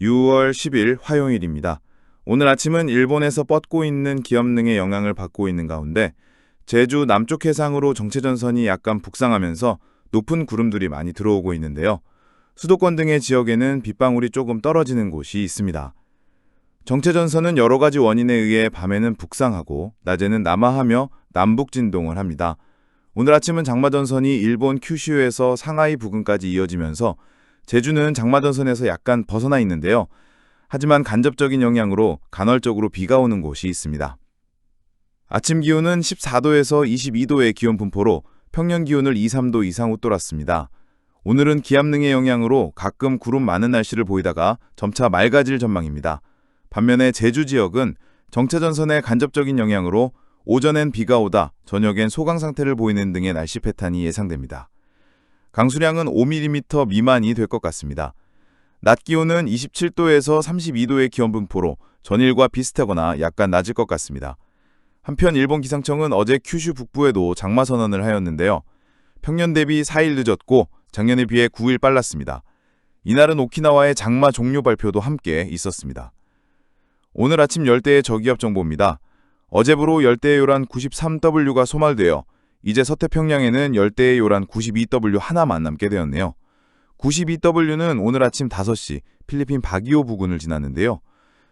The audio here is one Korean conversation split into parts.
6월 10일 화요일입니다. 오늘 아침은 일본에서 뻗고 있는 기업능의 영향을 받고 있는 가운데 제주 남쪽 해상으로 정체전선이 약간 북상하면서 높은 구름들이 많이 들어오고 있는데요. 수도권 등의 지역에는 빗방울이 조금 떨어지는 곳이 있습니다. 정체전선은 여러 가지 원인에 의해 밤에는 북상하고 낮에는 남하하며 남북 진동을 합니다. 오늘 아침은 장마전선이 일본 큐슈에서 상하이 부근까지 이어지면서 제주는 장마전선에서 약간 벗어나 있는데요. 하지만 간접적인 영향으로 간헐적으로 비가 오는 곳이 있습니다. 아침 기온은 14도에서 22도의 기온 분포로 평년 기온을 2, 3도 이상 웃돌았습니다. 오늘은 기압능의 영향으로 가끔 구름 많은 날씨를 보이다가 점차 맑아질 전망입니다. 반면에 제주 지역은 정체전선의 간접적인 영향으로 오전엔 비가 오다 저녁엔 소강 상태를 보이는 등의 날씨 패턴이 예상됩니다. 강수량은 5mm 미만이 될 것 같습니다. 낮 기온은 27도에서 32도의 기온 분포로 전일과 비슷하거나 약간 낮을 것 같습니다. 한편 일본 기상청은 어제 큐슈 북부에도 장마 선언을 하였는데요. 평년 대비 4일 늦었고 작년에 비해 9일 빨랐습니다. 이날은 오키나와의 장마 종료 발표도 함께 있었습니다. 오늘 아침 열대의 저기압 정보입니다. 어제부로 열대의 요란 93W가 소멸되어 이제 서태평양에는 열대의 요란 92W 하나만 남게 되었네요. 92W는 오늘 아침 5시 필리핀 바기오 부근을 지났는데요.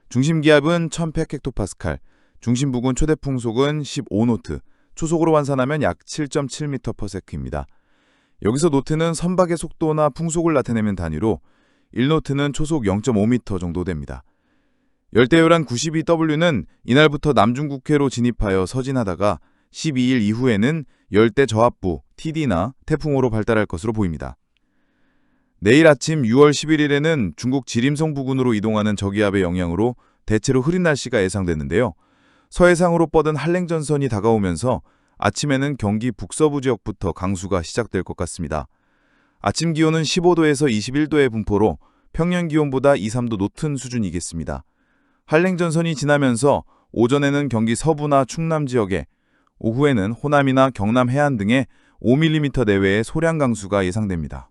중심기압은 1100헥토파스칼, 중심 부근 최대 풍속은 15노트, 초속으로 환산하면 약 7.7m/s입니다. 여기서 노트는 선박의 속도나 풍속을 나타내는 단위로 1노트는 초속 0.5m 정도 됩니다. 열대요란 92W는 이날부터 남중국해로 진입하여 서진하다가 12일 이후에는 열대 저압부 TD나 태풍으로 발달할 것으로 보입니다. 내일 아침 6월 11일에는 중국 지림성 부근으로 이동하는 저기압의 영향으로 대체로 흐린 날씨가 예상되는데요. 서해상으로 뻗은 한랭전선이 다가오면서 아침에는 경기 북서부 지역부터 강수가 시작될 것 같습니다. 아침 기온은 15도에서 21도의 분포로 평년 기온보다 2, 3도 높은 수준이겠습니다. 한랭전선이 지나면서 오전에는 경기 서부나 충남 지역에, 오후에는 호남이나 경남 해안 등에 5mm 내외의 소량 강수가 예상됩니다.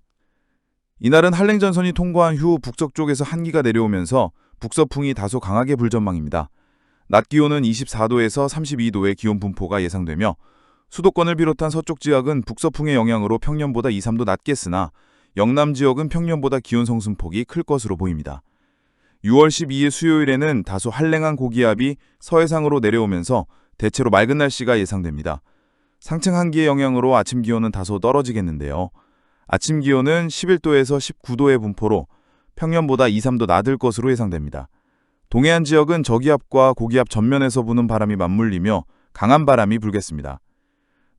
이날은 한랭전선이 통과한 후 북서쪽에서 한기가 내려오면서 북서풍이 다소 강하게 불 전망입니다. 낮 기온은 24도에서 32도의 기온 분포가 예상되며 수도권을 비롯한 서쪽 지역은 북서풍의 영향으로 평년보다 2, 3도 낮겠으나 영남 지역은 평년보다 기온 성승폭이 클 것으로 보입니다. 6월 12일 수요일에는 다소 한랭한 고기압이 서해상으로 내려오면서 대체로 맑은 날씨가 예상됩니다. 상층 한기의 영향으로 아침 기온은 다소 떨어지겠는데요. 아침 기온은 11도에서 19도의 분포로 평년보다 2, 3도 낮을 것으로 예상됩니다. 동해안 지역은 저기압과 고기압 전면에서 부는 바람이 맞물리며 강한 바람이 불겠습니다.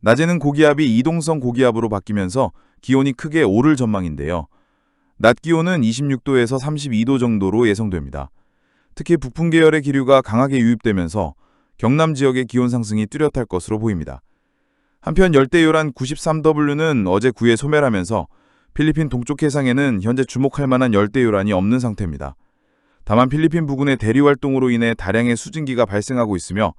낮에는 고기압이 이동성 고기압으로 바뀌면서 기온이 크게 오를 전망인데요. 낮 기온은 26도에서 32도 정도로 예상됩니다. 특히 북풍 계열의 기류가 강하게 유입되면서 경남 지역의 기온 상승이 뚜렷할 것으로 보입니다. 한편 열대요란 93W는 어제 9에 소멸하면서 필리핀 동쪽 해상에는 현재 주목할 만한 열대요란이 없는 상태입니다. 다만 필리핀 부근의 대리 활동으로 인해 다량의 수증기가 발생하고 있으며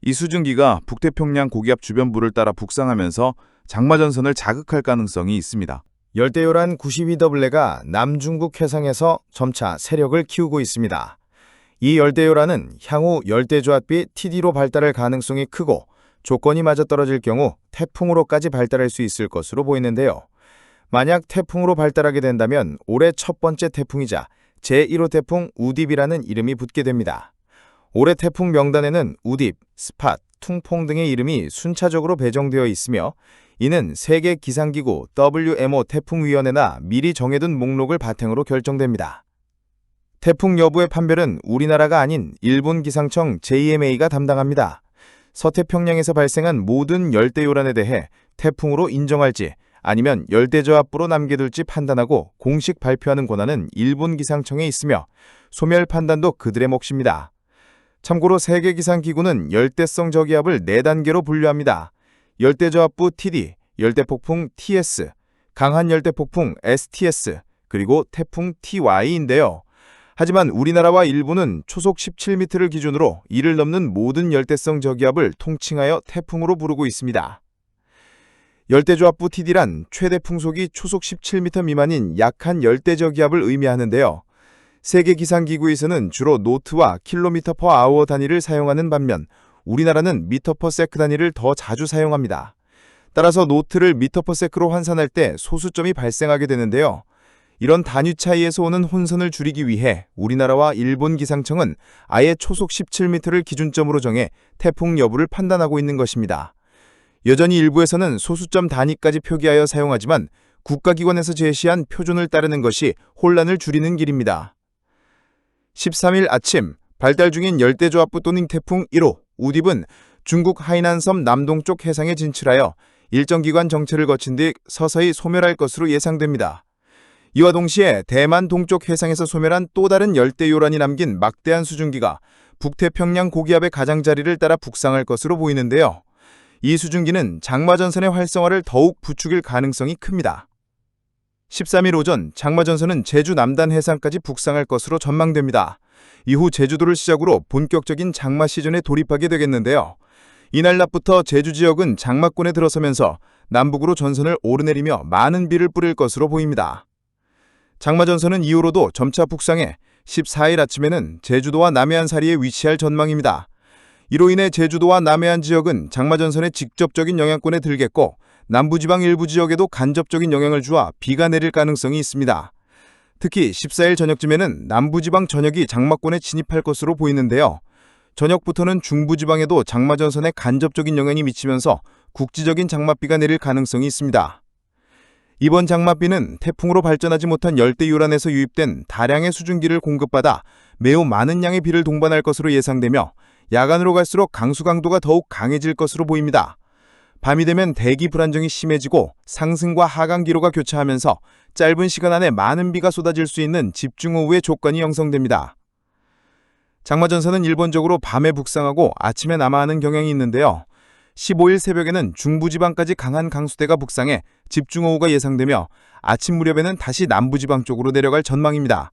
이 수증기가 북태평양 고기압 주변부를 따라 북상하면서 장마전선을 자극할 가능성이 있습니다. 열대요란 92W가 남중국 해상에서 점차 세력을 키우고 있습니다. 이 열대요란은 향후 열대저압비 TD로 발달할 가능성이 크고 조건이 맞아떨어질 경우 태풍으로까지 발달할 수 있을 것으로 보이는데요. 만약 태풍으로 발달하게 된다면 올해 첫 번째 태풍이자 제1호 태풍 우딥이라는 이름이 붙게 됩니다. 올해 태풍 명단에는 우딥, 스팟, 퉁퐁 등의 이름이 순차적으로 배정되어 있으며 이는 세계 기상기구 WMO 태풍위원회나 미리 정해둔 목록을 바탕으로 결정됩니다. 태풍 여부의 판별은 우리나라가 아닌 일본 기상청 JMA가 담당합니다. 서태평양에서 발생한 모든 열대요란에 대해 태풍으로 인정할지 아니면 열대저압부로 남겨둘지 판단하고 공식 발표하는 권한은 일본 기상청에 있으며 소멸 판단도 그들의 몫입니다. 참고로 세계기상기구는 열대성 저기압을 4단계로 분류합니다. 열대저압부 TD, 열대폭풍 TS, 강한 열대폭풍 STS, 그리고 태풍 TY인데요. 하지만 우리나라와 일본은 초속 17m를 기준으로 이를 넘는 모든 열대성 저기압을 통칭하여 태풍으로 부르고 있습니다. 열대저압부 TD란 최대 풍속이 초속 17m 미만인 약한 열대저기압을 의미하는데요. 세계 기상기구에서는 주로 노트와 킬로미터 퍼 아워 단위를 사용하는 반면 우리나라는 미터 퍼 세크 단위를 더 자주 사용합니다. 따라서 노트를 미터 퍼 세크로 환산할 때 소수점이 발생하게 되는데요. 이런 단위 차이에서 오는 혼선을 줄이기 위해 우리나라와 일본 기상청은 아예 초속 17m를 기준점으로 정해 태풍 여부를 판단하고 있는 것입니다. 여전히 일부에서는 소수점 단위까지 표기하여 사용하지만 국가기관에서 제시한 표준을 따르는 것이 혼란을 줄이는 길입니다. 13일 아침 발달 중인 열대저압부 또는 태풍 1호 우딥은 중국 하이난섬 남동쪽 해상에 진출하여 일정 기간 정체를 거친 뒤 서서히 소멸할 것으로 예상됩니다. 이와 동시에 대만 동쪽 해상에서 소멸한 또 다른 열대요란이 남긴 막대한 수증기가 북태평양 고기압의 가장자리를 따라 북상할 것으로 보이는데요. 이 수증기는 장마전선의 활성화를 더욱 부추길 가능성이 큽니다. 13일 오전 장마전선은 제주 남단 해상까지 북상할 것으로 전망됩니다. 이후 제주도를 시작으로 본격적인 장마 시즌에 돌입하게 되겠는데요. 이날 낮부터 제주 지역은 장마권에 들어서면서 남북으로 전선을 오르내리며 많은 비를 뿌릴 것으로 보입니다. 장마전선은 이후로도 점차 북상해 14일 아침에는 제주도와 남해안 사이에 위치할 전망입니다. 이로 인해 제주도와 남해안 지역은 장마전선의 직접적인 영향권에 들겠고 남부지방 일부 지역에도 간접적인 영향을 주어 비가 내릴 가능성이 있습니다. 특히 14일 저녁쯤에는 남부지방 전역이 장마권에 진입할 것으로 보이는데요. 저녁부터는 중부지방에도 장마전선의 간접적인 영향이 미치면서 국지적인 장맛비가 내릴 가능성이 있습니다. 이번 장맛비는 태풍으로 발전하지 못한 열대요란에서 유입된 다량의 수증기를 공급받아 매우 많은 양의 비를 동반할 것으로 예상되며 야간으로 갈수록 강수 강도가 더욱 강해질 것으로 보입니다. 밤이 되면 대기 불안정이 심해지고 상승과 하강 기로가 교차하면서 짧은 시간 안에 많은 비가 쏟아질 수 있는 집중호우의 조건이 형성됩니다. 장마전선은 일본적으로 밤에 북상하고 아침에 남하하는 경향이 있는데요. 15일 새벽에는 중부지방까지 강한 강수대가 북상해 집중호우가 예상되며 아침 무렵에는 다시 남부지방 쪽으로 내려갈 전망입니다.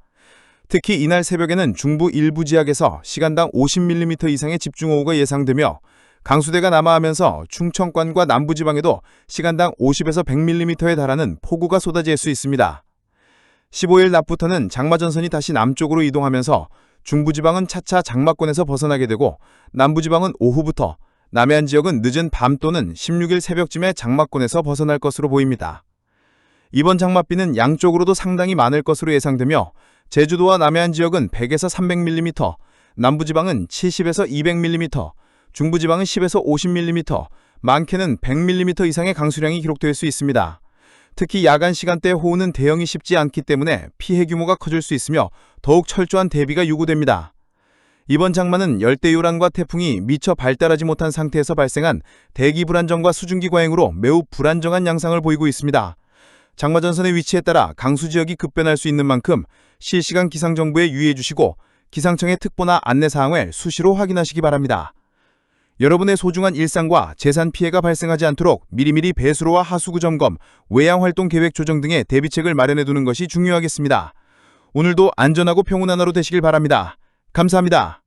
특히 이날 새벽에는 중부 일부 지역에서 시간당 50mm 이상의 집중호우가 예상되며 강수대가 남하하면서 충청권과 남부지방에도 시간당 50에서 100mm에 달하는 폭우가 쏟아질 수 있습니다. 15일 낮부터는 장마전선이 다시 남쪽으로 이동하면서 중부지방은 차차 장마권에서 벗어나게 되고 남부지방은 오후부터, 남해안 지역은 늦은 밤 또는 16일 새벽쯤에 장마권에서 벗어날 것으로 보입니다. 이번 장맛비는 양쪽으로도 상당히 많을 것으로 예상되며 제주도와 남해안 지역은 100에서 300mm, 남부지방은 70에서 200mm, 중부지방은 10에서 50mm, 많게는 100mm 이상의 강수량이 기록될 수 있습니다. 특히 야간 시간대의 호우는 대응이 쉽지 않기 때문에 피해 규모가 커질 수 있으며 더욱 철저한 대비가 요구됩니다. 이번 장마는 열대요란과 태풍이 미처 발달하지 못한 상태에서 발생한 대기 불안정과 수증기 과잉으로 매우 불안정한 양상을 보이고 있습니다. 장마전선의 위치에 따라 강수 지역이 급변할 수 있는 만큼 실시간 기상정보에 유의해 주시고 기상청의 특보나 안내사항을 수시로 확인하시기 바랍니다. 여러분의 소중한 일상과 재산 피해가 발생하지 않도록 미리미리 배수로와 하수구 점검, 외양활동 계획 조정 등의 대비책을 마련해 두는 것이 중요하겠습니다. 오늘도 안전하고 평온한 하루 되시길 바랍니다. 감사합니다.